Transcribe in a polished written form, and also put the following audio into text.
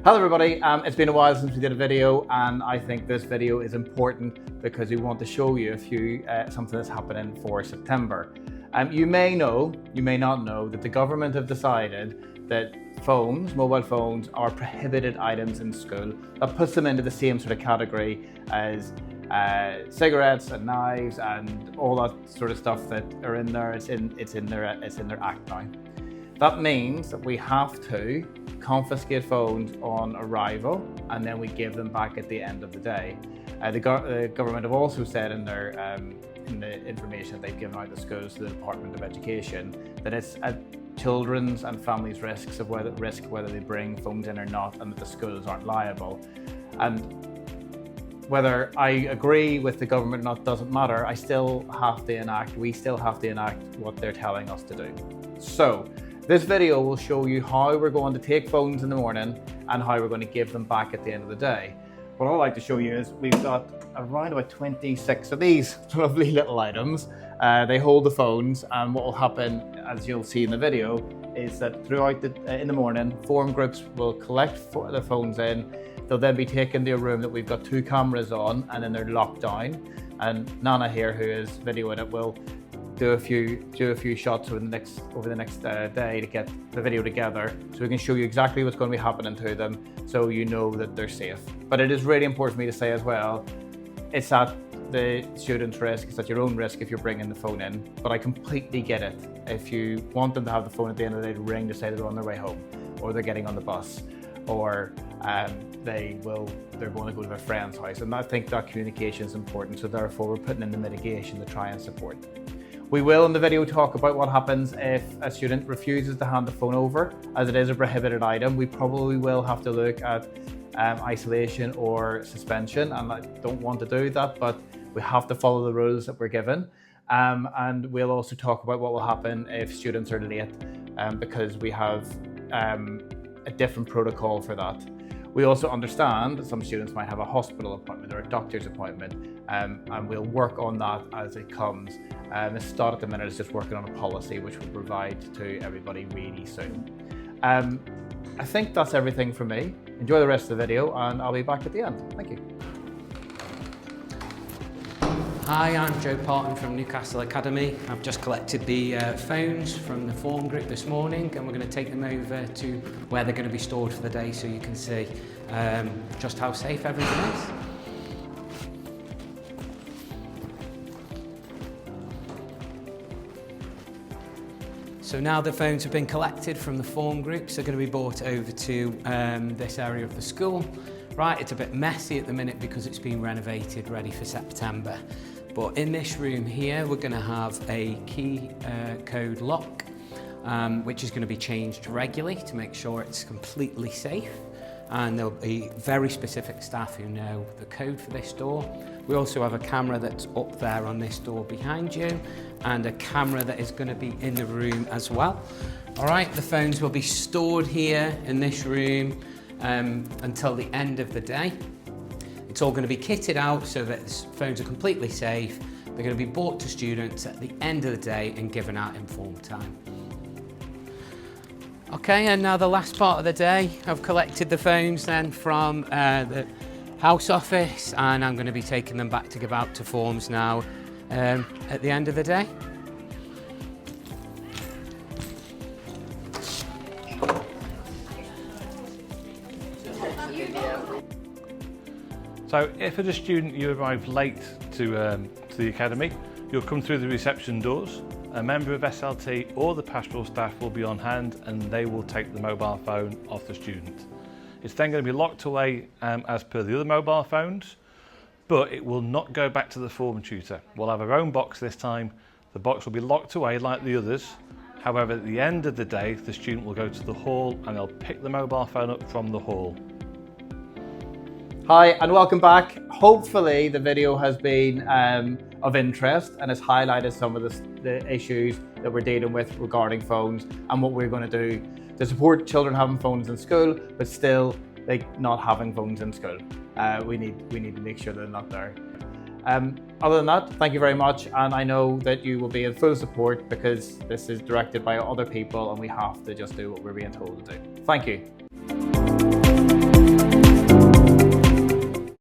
Hello everybody, it's been a while since we did a video, and I think this video is important because we want to show you something that's happening for September. You may know, you may not know, that the government have decided that mobile phones are prohibited items in school. That puts them into the same sort of category as cigarettes and knives and all that sort of stuff that are in there. It's in their act now. That means that we have to confiscate phones on arrival, and then we give them back at the end of the day. The government have also said in the information they've given out to schools, to the Department of Education, that it's at children's and families' risks of whether they bring phones in or not, and that the schools aren't liable. And whether I agree with the government or not doesn't matter. we still have to enact what they're telling us to do. So this video will show you how we're going to take phones in the morning and how we're going to give them back at the end of the day. What I'd like to show you is we've got around about 26 of these lovely little items. They hold the phones, and what will happen, as you'll see in the video, is that throughout in the morning, form groups will collect the phones in. They'll then be taken to a room that we've got 2 cameras on, and then they're locked down. And Nana here, who is videoing it, will do a few shots over the next day to get the video together, so we can show you exactly what's going to be happening to them, so you know that they're safe. But it is really important for me to say as well, it's at the student's risk, it's at your own risk if you're bringing the phone in. But I completely get it. If you want them to have the phone at the end of the day to ring to say they're on their way home, or they're getting on the bus, or they're going to go to their friend's house, and I think that communication is important. So therefore, we're putting in the mitigation to try and support. We will in the video talk about what happens if a student refuses to hand the phone over, as it is a prohibited item. We probably will have to look at isolation or suspension, and I don't want to do that, but we have to follow the rules that we're given. And we'll also talk about what will happen if students are late, because we have a different protocol for that. We also understand that some students might have a hospital appointment or a doctor's appointment, and we'll work on that as it comes. Start at the minute is just working on a policy which we'll provide to everybody really soon. I think that's everything from me. Enjoy the rest of the video, and I'll be back at the end. Thank you. Hi, I'm Joe Parton from Newcastle Academy. I've just collected the phones from the form group this morning, and we're going to take them over to where they're going to be stored for the day, so you can see just how safe everything is. So now the phones have been collected from the form groups, they're going to be brought over to this area of the school. Right, it's a bit messy at the minute because it's been renovated, ready for September. But in this room here, we're going to have a key code lock, which is going to be changed regularly to make sure it's completely safe. And there'll be very specific staff who know the code for this door. We also have a camera that's up there on this door behind you, and a camera that is going to be in the room as well. All right, the phones will be stored here in this room until the end of the day. It's all going to be kitted out so that phones are completely safe. They're going to be brought to students at the end of the day and given out in form time. Okay, and now the last part of the day, I've collected the phones then from the house office, and I'm going to be taking them back to give out to forms now at the end of the day. So if as a student you arrive late to the academy, you'll come through the reception doors. A member of SLT or the pastoral staff will be on hand, and they will take the mobile phone off the student. It's then going to be locked away as per the other mobile phones, but it will not go back to the form tutor. We'll have our own box this time. The box will be locked away like the others. However, at the end of the day, the student will go to the hall and they'll pick the mobile phone up from the hall. Hi and welcome back. Hopefully the video has been of interest and has highlighted some of the issues that we're dealing with regarding phones and what we're going to do to support children having phones in school, but still not having phones in school. We need to make sure they're not there. Other than that, thank you very much, and I know that you will be in full support because this is directed by other people and we have to just do what we're being told to do. Thank you.